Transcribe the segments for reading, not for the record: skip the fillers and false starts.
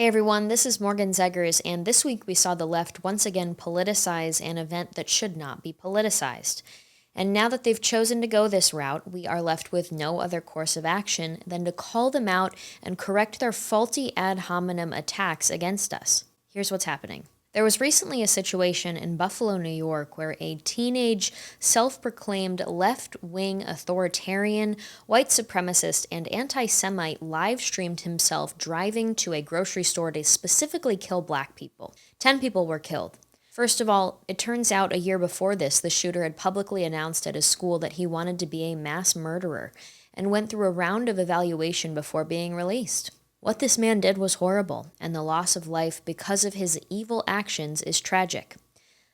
Hey everyone, this is Morgan Zegers, and this week we saw the left once again politicize an event that should not be politicized. And now that they've chosen to go this route, we are left with no other course of action than to call them out and correct their faulty ad hominem attacks against us. Here's what's happening. There was recently a situation in Buffalo, New York, where a teenage, self-proclaimed left-wing authoritarian, white supremacist, and anti-Semite live-streamed himself driving to a grocery store to specifically kill black people. 10 people were killed. First of all, it turns out a year before this, the shooter had publicly announced at his school that he wanted to be a mass murderer and went through a round of evaluation before being released. What this man did was horrible, and the loss of life because of his evil actions is tragic.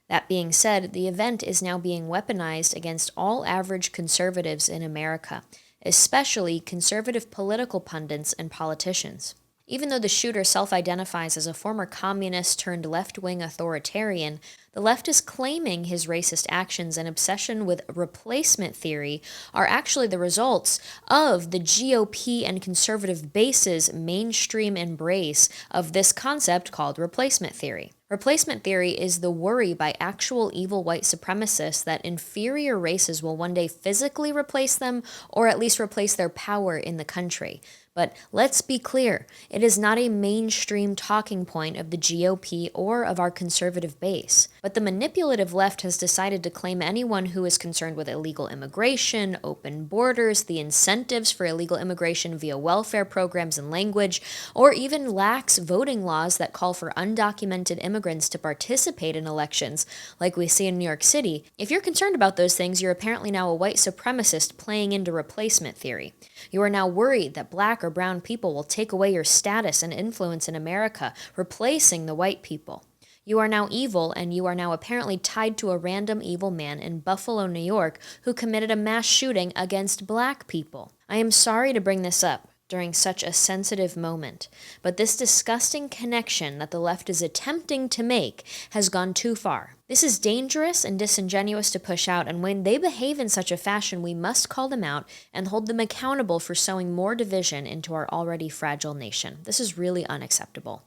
That being said, the event is now being weaponized against all average conservatives in America, especially conservative political pundits and politicians. Even though the shooter self-identifies as a former communist turned left-wing authoritarian, the left is claiming his racist actions and obsession with replacement theory are actually the results of the GOP and conservative base's mainstream embrace of this concept called replacement theory. Replacement theory is the worry by actual evil white supremacists that inferior races will one day physically replace them or at least replace their power in the country. But let's be clear, it is not a mainstream talking point of the GOP or of our conservative base. But the manipulative left has decided to claim anyone who is concerned with illegal immigration, open borders, the incentives for illegal immigration via welfare programs and language, or even lax voting laws that call for undocumented immigrants to participate in elections, like we see in New York City. If you're concerned about those things, you're apparently now a white supremacist playing into replacement theory. You are now worried that black or brown people will take away your status and influence in America, replacing the white people. You are now evil, and you are now apparently tied to a random evil man in Buffalo, New York, who committed a mass shooting against black people. I am sorry to bring this up during such a sensitive moment, but this disgusting connection that the left is attempting to make has gone too far. This is dangerous and disingenuous to push out, and when they behave in such a fashion, we must call them out and hold them accountable for sowing more division into our already fragile nation. This is really unacceptable.